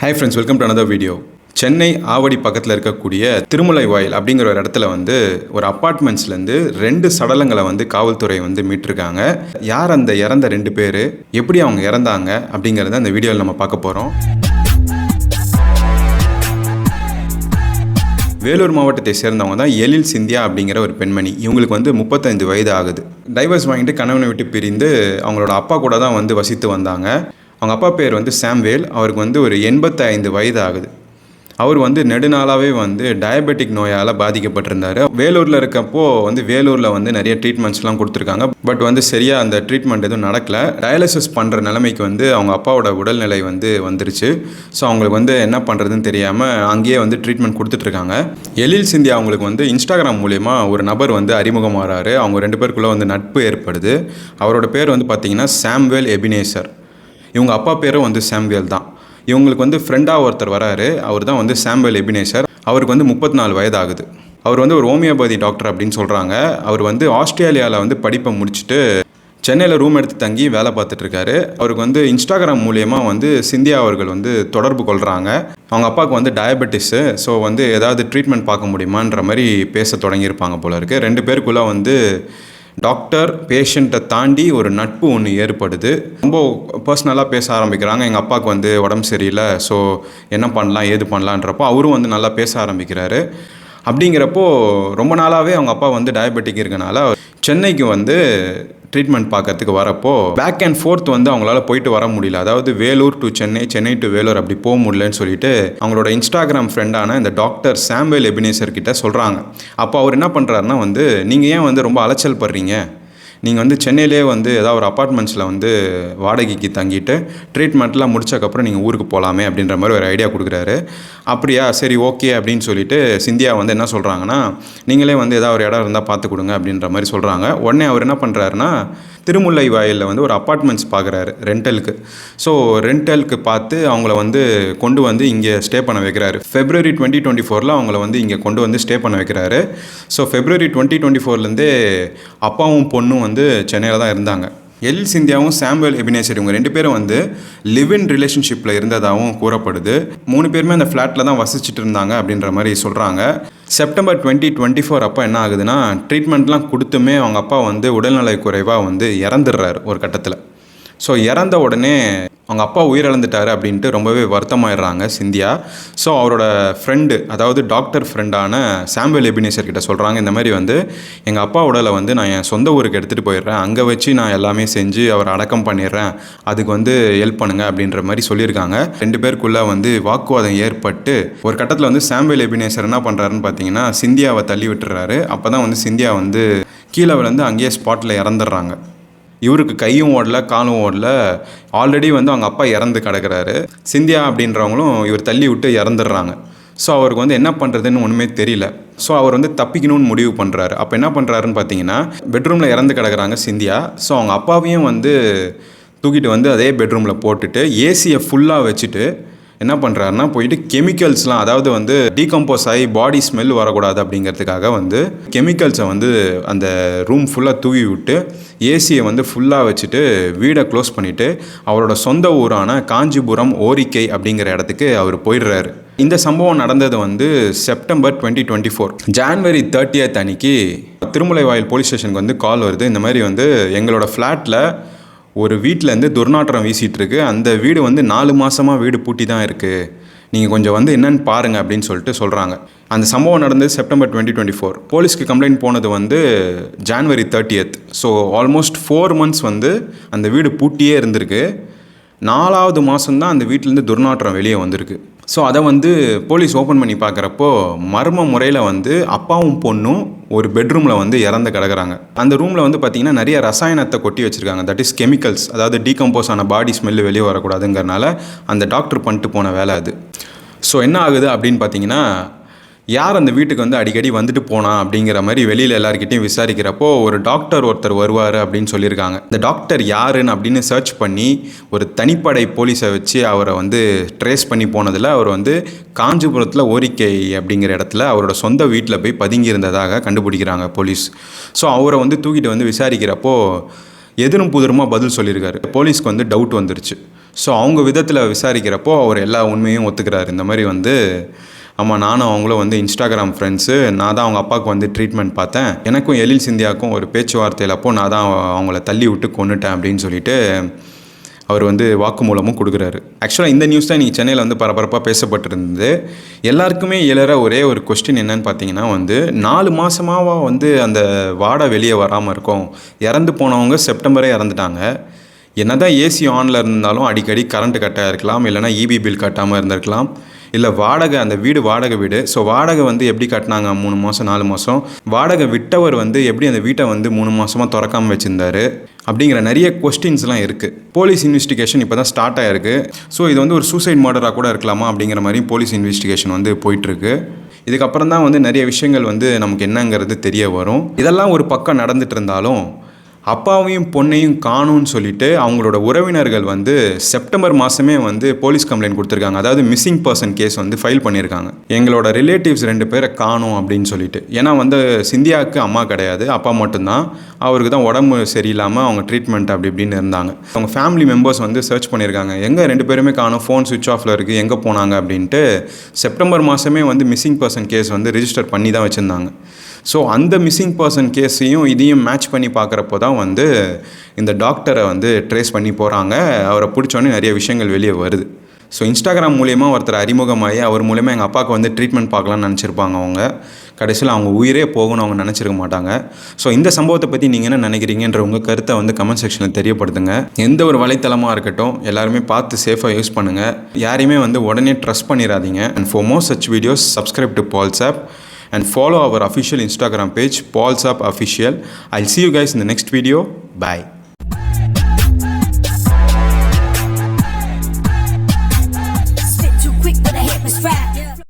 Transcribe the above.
Hi friends, welcome to another video. Chennai Avadi பக்கத்தில் இருக்கக்கூடிய திருமுலை வாயில் அப்படிங்கிற ஒரு இடத்துல வந்து ஒரு அப்பார்ட்மெண்ட்ஸ்லேருந்து 2 சடலங்களை வந்து காவல்துறை வந்து மீட்டிருக்காங்க. யார் அந்த இறந்த 2 பேர், எப்படி அவங்க இறந்தாங்க அப்படிங்கிறத அந்த வீடியோவில் நம்ம பார்க்க போகிறோம். வேலூர் மாவட்டத்தை சேர்ந்தவங்க தான் எழில் சிந்தியா அப்படிங்கிற ஒரு பெண்மணி. இவங்களுக்கு வந்து 35 வயது ஆகுது. டைவர்ஸ் வாங்கிட்டு கணவனை விட்டு பிரிந்து அவங்களோட அப்பா கூட தான் வந்து வசித்து வந்தாங்க. அவங்க அப்பா பேர் வந்து சாம்வேல். அவருக்கு வந்து ஒரு 85 வயது ஆகுது. அவர் வந்து நெடுநாளாகவே வந்து டயபெட்டிக் நோயால் பாதிக்கப்பட்டிருந்தார். வேலூரில் இருக்கப்போ வந்து வேலூரில் வந்து நிறைய ட்ரீட்மெண்ட்ஸ்லாம் கொடுத்துருக்காங்க. பட் வந்து சரியாக அந்த ட்ரீட்மெண்ட் எதுவும் நடக்கலை. டயாலிசிஸ் பண்ணுற நிலைமைக்கு வந்து அவங்க அப்பாவோட உடல்நிலை வந்து வந்துருச்சு. ஸோ அவங்களுக்கு வந்து என்ன பண்ணுறதுன்னு தெரியாமல் அங்கேயே வந்து ட்ரீட்மெண்ட் கொடுத்துட்ருக்காங்க. எழில் சிந்தியா அவங்களுக்கு வந்து இன்ஸ்டாகிராம் மூலயமா ஒரு நபர் வந்து அறிமுகமாகறாரு. அவங்க 2 பேருக்குள்ளே வந்து நட்பு ஏற்படுது. அவரோட பேர் வந்து பார்த்திங்கன்னா சாம்வேல் எபினேசர். இவங்க அப்பா பேரும் வந்து சாம்வேல் தான். இவங்களுக்கு வந்து ஃப்ரெண்டாக ஒருத்தர் வராரு. அவர் தான் வந்து சாம்வேல் எபினேசர். அவருக்கு வந்து 34 வயது ஆகுது. அவர் வந்து ஒரு ஹோமியோபதி டாக்டர் அப்படின்னு சொல்கிறாங்க. அவர் வந்து ஆஸ்திரேலியாவில் வந்து படிப்பை முடிச்சுட்டு சென்னையில் ரூம் எடுத்து தங்கி வேலை பார்த்துட்ருக்காரு. அவருக்கு வந்து இன்ஸ்டாகிராம் மூலயமா வந்து சிந்தியா அவர்கள் வந்து தொடர்பு கொள்கிறாங்க. அவங்க அப்பாவுக்கு வந்து டயபெட்டிஸு. ஸோ வந்து ஏதாவது ட்ரீட்மெண்ட் பார்க்க முடியுமான்ற மாதிரி பேச தொடங்கியிருப்பாங்க போல இருக்குது. 2 பேருக்குள்ளே வந்து டாக்டர் பேஷண்ட்டை தாண்டி ஒரு நட்பு ஒன்று ஏற்படுது. ரொம்ப பர்சனலாக பேச ஆரம்பிக்கிறாங்க. எங்கள் அப்பாவுக்கு வந்து உடம்பு சரியில்லை, ஸோ என்ன பண்ணலாம் ஏது பண்ணலான்றப்போ அவரும் வந்து நல்லா பேச ஆரம்பிக்கிறாரு. அப்படிங்கிறப்போ ரொம்ப நாளாகவே அவங்க அப்பா வந்து டயபெட்டிக் இருக்கனால சென்னைக்கு வந்து ட்ரீட்மெண்ட் பார்க்கறதுக்கு வரப்போ பேக் அண்ட் ஃபோர்த் வந்து அவங்களால போயிட்டு வர முடியல. அதாவது வேலூர் டு சென்னை, சென்னை டு வேலூர் அப்படி போக முடியலன்னு சொல்லிட்டு அவங்களோட இன்ஸ்டாகிராம் ஃப்ரெண்டான இந்த டாக்டர் சாம்வேல் எபினேசர் கிட்ட சொல்கிறாங்க. அப்போ அவர் என்ன பண்ணுறாருன்னா வந்து நீங்கள் ஏன் வந்து ரொம்ப அலைச்சல் படுறீங்க, நீங்கள் வந்து சென்னையிலே வந்து ஏதாவது ஒரு அப்பார்ட்மெண்ட்ஸில் வந்து வாடகைக்கு தங்கிட்டு ட்ரீட்மெண்ட்லாம் முடிச்சக்கப்புறம் நீங்கள் ஊருக்கு போகலாமே அப்படின்ற மாதிரி ஒரு ஐடியா கொடுக்குறாரு. அப்படியா, சரி ஓகே அப்படின்னு சொல்லிட்டு சிந்தியா வந்து என்ன சொல்கிறாங்கன்னா, நீங்களே வந்து ஏதாவது ஒரு இடம் இருந்தால் பார்த்து கொடுங்க அப்படின்ற மாதிரி சொல்கிறாங்க. உடனே அவர் என்ன பண்ணுறாருன்னா திருமுல்லை வாயிலில் வந்து ஒரு அப்பார்ட்மெண்ட்ஸ் பார்க்குறாரு ரெண்டலுக்கு. ஸோ ரெண்டலுக்கு பார்த்து அவங்கள வந்து கொண்டு வந்து இங்கே ஸ்டே பண்ண வைக்கிறாரு. February 2024 அவங்கள வந்து இங்கே கொண்டு வந்து ஸ்டே பண்ண வைக்கிறாரு. ஸோ February 2024 அப்பாவும் பொண்ணும் வந்து சென்னையில் தான் இருந்தாங்க. எழில் சிந்தியாவும் சாம்வேல் எபினேசர் இவங்க 2 பேரும் வந்து லிவ் இன் ரிலேஷன்ஷிப்பில் இருந்ததாகவும் கூறப்படுது. 3 பேருமே அந்த ஃப்ளாட்டில் தான் வசிச்சுட்டு இருந்தாங்க அப்படின்ற மாதிரி சொல்கிறாங்க. செப்டம்பர் 2024 அப்போ என்ன ஆகுதுன்னா ட்ரீட்மெண்ட்லாம் கொடுத்துமே அவங்க அப்பா வந்து உடல்நலை குறைவாக வந்து இறந்துடுறாரு ஒரு கட்டத்தில். ஸோ இறந்த உடனே அவங்க அப்பா உயிரிழந்துட்டார் அப்படின்ட்டு ரொம்பவே வருத்தமாயிடுறாங்க சிந்தியா. ஸோ அவரோட ஃப்ரெண்டு, அதாவது டாக்டர் ஃப்ரெண்டான சாம்வேல் எபினேசர் கிட்ட சொல்கிறாங்க, இந்த மாதிரி வந்து எங்கள் அப்பா உடலை வந்து நான் என் சொந்த ஊருக்கு எடுத்துகிட்டு போயிடுறேன், அங்கே வச்சு நான் எல்லாமே செஞ்சு அவரை அடக்கம் பண்ணிடுறேன், அதுக்கு வந்து ஹெல்ப் பண்ணுங்க அப்படின்ற மாதிரி சொல்லியிருக்காங்க. 2 பேருக்குள்ளே வந்து வாக்குவாதம் ஏற்பட்டு ஒரு கட்டத்தில் வந்து சாம்வேல் எபினேசர் என்ன பண்ணுறாருன்னு பார்த்தீங்கன்னா சிந்தியாவை தள்ளி விட்டுறாரு. அப்போ தான் வந்து சிந்தியா வந்து கீழே விழுந்து அங்கேயே ஸ்பாட்டில் இறந்துடுறாங்க. இவருக்கு கையும் ஓடல காலும் ஓடல. ஆல்ரெடி வந்து அவங்க அப்பா இறந்து கிடக்கிறாரு. சிந்தியா அப்படின்றவங்களும் இவர் தள்ளி விட்டு இறந்துடுறாங்க. ஸோ அவருக்கு வந்து என்ன பண்ணுறதுன்னு ஒன்றுமே தெரியல. ஸோ அவர் வந்து தப்பிக்கணும்னு முடிவு பண்ணுறாரு. அப்போ என்ன பண்ணுறாருன்னு பார்த்தீங்கன்னா பெட்ரூமில் இறந்து கிடக்கிறாங்க சிந்தியா. ஸோ அவங்க அப்பாவையும் வந்து தூக்கிட்டு வந்து அதே பெட்ரூமில் போட்டுட்டு ஏசியை ஃபுல்லாக வச்சுட்டு என்ன பண்ணுறாருன்னா போயிட்டு கெமிக்கல்ஸ்லாம், அதாவது வந்து டீகம்போஸ் ஆகி பாடி ஸ்மெல் வரக்கூடாது அப்படிங்கிறதுக்காக வந்து கெமிக்கல்ஸை வந்து அந்த ரூம் ஃபுல்லாக தூவி விட்டு ஏசியை வந்து ஃபுல்லாக வச்சுட்டு வீடை க்ளோஸ் பண்ணிவிட்டு அவரோட சொந்த ஊரான காஞ்சிபுரம் ஓரிக்கை அப்படிங்கிற இடத்துக்கு அவர் போயிடுறாரு. இந்த சம்பவம் நடந்தது வந்து செப்டம்பர் 2024. January 30 அன்னைக்கு திருமுலை வாயில் போலீஸ் ஸ்டேஷனுக்கு வந்து கால் வருது. இந்த மாதிரி வந்து எங்களோட ஃப்ளாட்டில் ஒரு வீட்டிலேருந்து துர்நாற்றம் வீசிகிட்டு இருக்கு, அந்த வீடு வந்து 4 மாதமாக வீடு பூட்டி தான் இருக்குது, நீங்கள் கொஞ்சம் வந்து என்னென்னு பாருங்கள் அப்படின்னு சொல்லிட்டு சொல்கிறாங்க. அந்த சம்பவம் நடந்தது செப்டம்பர் 2024. போலீஸ்க்கு கம்ப்ளைண்ட் போனது வந்து January 30. ஸோ ஆல்மோஸ்ட் 4 months வந்து அந்த வீடு பூட்டியே இருந்திருக்கு. 4வது மாதம்தான் அந்த வீட்டிலேருந்து துர்நாற்றம் வெளியே வந்திருக்கு. ஸோ அதை வந்து போலீஸ் ஓப்பன் பண்ணி பார்க்குறப்போ மர்ம முறையில் வந்து அப்பாவும் பொண்ணும் ஒரு பெட்ரூமில் வந்து இறந்து கிடக்குறாங்க. அந்த ரூமில் வந்து பார்த்திங்கன்னா நிறைய ரசாயனத்தை கொட்டி வச்சுருக்காங்க. தட் இஸ் கெமிக்கல்ஸ், அதாவது டீகம்போஸ் ஆன பாடி ஸ்மெல்லு வெளியே வரக்கூடாதுங்கிறனால அந்த டாக்டர் பண்ணிட்டு போன வேலை அது. ஸோ என்ன ஆகுது அப்படின்னு பார்த்தீங்கன்னா யார் அந்த வீட்டுக்கு வந்து அடிக்கடி வந்துட்டு போனா அப்படிங்கிற மாதிரி வெளியில் எல்லாருக்கிட்டையும் விசாரிக்கிறப்போ ஒரு டாக்டர் ஒருத்தர் வருவார் அப்படின்னு சொல்லியிருக்காங்க. இந்த டாக்டர் யாருன்னு அப்படின்னு சர்ச் பண்ணி ஒரு தனிப்படை போலீஸை வச்சு அவரை வந்து ட்ரேஸ் பண்ணி போனதில் அவர் வந்து காஞ்சிபுரத்தில் ஓரிக்கை அப்படிங்கிற இடத்துல அவரோட சொந்த வீட்டில் போய் பதுங்கி இருந்ததாக கண்டுபிடிக்கிறாங்க போலீஸ். ஸோ அவரை வந்து தூக்கிட்டு வந்து விசாரிக்கிறப்போ எதிரும் புதிருமா பதில் சொல்லியிருக்காரு. போலீஸ்க்கு வந்து டவுட் வந்துருச்சு. ஸோ அவங்க விதத்தில் விசாரிக்கிறப்போ அவர் எல்லா உண்மையும் ஒத்துக்கிறாரு. இந்த மாதிரி வந்து ஆமாம், நானும் அவங்களும் வந்து இன்ஸ்டாகிராம் ஃப்ரெண்ட்ஸு, நான் தான் அவங்க அப்பாவுக்கு வந்து ட்ரீட்மெண்ட் பார்த்தேன், எனக்கும் எழில் சிந்தியாவுக்கும் ஒரு பேச்சுவார்த்தையில் அப்போ நான் தான் அவங்கள தள்ளி விட்டு கொன்னுட்டேன் அப்படின்னு சொல்லிட்டு அவர் வந்து வாக்குமூலமும் கொடுக்குறாரு. ஆக்சுவலாக இந்த நியூஸ் தான் இன்றைக்கி சென்னையில் வந்து பரபரப்பாக பேசப்பட்டிருந்தது. எல்லாருக்குமே எழற ஒரே ஒரு கொஸ்டின் என்னன்னு பார்த்தீங்கன்னா வந்து 4 மாதமாக வந்து அந்த வாடை வெளியே வராமல் இருக்கும். இறந்து போனவங்க செப்டம்பரே இறந்துட்டாங்க. என்ன தான் ஏசி ஆனில் இருந்தாலும் அடிக்கடி கரண்ட்டு கட்டாக இருக்கலாம், இல்லைனா இபி பில் கட்டாமல் இருந்திருக்கலாம், இல்லை வாடகை, அந்த வீடு வாடகை வீடு. ஸோ வாடகை வந்து எப்படி கட்டினாங்க 3 மாதம் 4 மாதம், வாடகை விட்டவர் வந்து எப்படி அந்த வீட்டை வந்து 3 மாதமாக திறக்காமல் வச்சுருந்தாரு அப்படிங்கிற நிறைய கொஸ்டின்ஸ்லாம் இருக்குது. போலீஸ் இன்வெஸ்டிகேஷன் இப்போ தான் ஸ்டார்ட் ஆகிருக்கு. ஸோ இது வந்து ஒரு சூசைட் மர்டராக கூட இருக்கலாமா அப்படிங்கிற மாதிரி போலீஸ் இன்வெஸ்டிகேஷன் வந்து போயிட்டுருக்கு. இதுக்கப்புறம் தான் வந்து நிறைய விஷயங்கள் வந்து நமக்கு என்னங்கிறது தெரிய வரும். இதெல்லாம் ஒரு பக்கம் நடந்துட்டு இருந்தாலும் அப்பாவையும் பொண்ணையும் காணும்னு சொல்லிட்டு அவங்களோட உறவினர்கள் வந்து செப்டம்பர் மாதமே வந்து போலீஸ் கம்ப்ளைண்ட் கொடுத்துருக்காங்க. அதாவது மிஸ்ஸிங் பர்சன் கேஸ் வந்து ஃபைல் பண்ணியிருக்காங்க. எங்களோட ரிலேட்டிவ்ஸ் 2 பேரை காணும் அப்படின்னு சொல்லிட்டு. ஏன்னா வந்து சிந்தியாவுக்கு அம்மா கிடையாது, அப்பா மட்டும்தான். அவருக்கு தான் உடம்பு சரியில்லாமல் அவங்க ட்ரீட்மெண்ட் அப்படி இப்படின்னு இருந்தாங்க. அவங்க ஃபேமிலி மெம்பர்ஸ் வந்து சர்ச் பண்ணியிருக்காங்க, எங்கே 2 பேருமே காணும், ஃபோன் சுவிட்ச் ஆஃபில் இருக்குது, எங்கே போனாங்க அப்படின்ட்டு. செப்டம்பர் மாதமே வந்து மிஸ்ஸிங் பர்சன் கேஸ் வந்து ரிஜிஸ்டர் பண்ணி தான் வச்சுருந்தாங்க. ஸோ அந்த மிஸ்ஸிங் பர்சன் கேஸையும் இதையும் மேட்ச் பண்ணி பார்க்குறப்போ தான் வந்து இந்த டாக்டரை வந்து ட்ரேஸ் பண்ணி போகிறாங்க. அவரை பிடிச்சோன்னே நிறைய விஷயங்கள் வெளியே வருது. ஸோ இன்ஸ்டாகிராம் மூலிமா ஒருத்தர் அறிமுகமாகி அவர் மூலிமா எங்கள் அப்பாவுக்கு வந்து ட்ரீட்மெண்ட் பார்க்கலான்னு நினச்சிருப்பாங்க. அவங்க கடைசியில் அவங்க உயிரே போகணும்னு அவங்க நினச்சிருக்க மாட்டாங்க. ஸோ இந்த சம்பவத்தை பற்றி நீங்கள் என்ன நினைக்கிறீங்கன்ற உங்கள் கருத்தை வந்து கமெண்ட் செக்ஷனில் தெரியப்படுத்துங்க. எந்த ஒரு வலைத்தளமாக இருக்கட்டும் எல்லாருமே பார்த்து சேஃபாக யூஸ் பண்ணுங்கள். யாரையுமே வந்து உடனே ட்ரஸ்ட் பண்ணிடாதீங்க. And for more such videos subscribe to PaulsApp and follow our official Instagram page PaulsApp Official. I'll see you guys in the next video. Bye.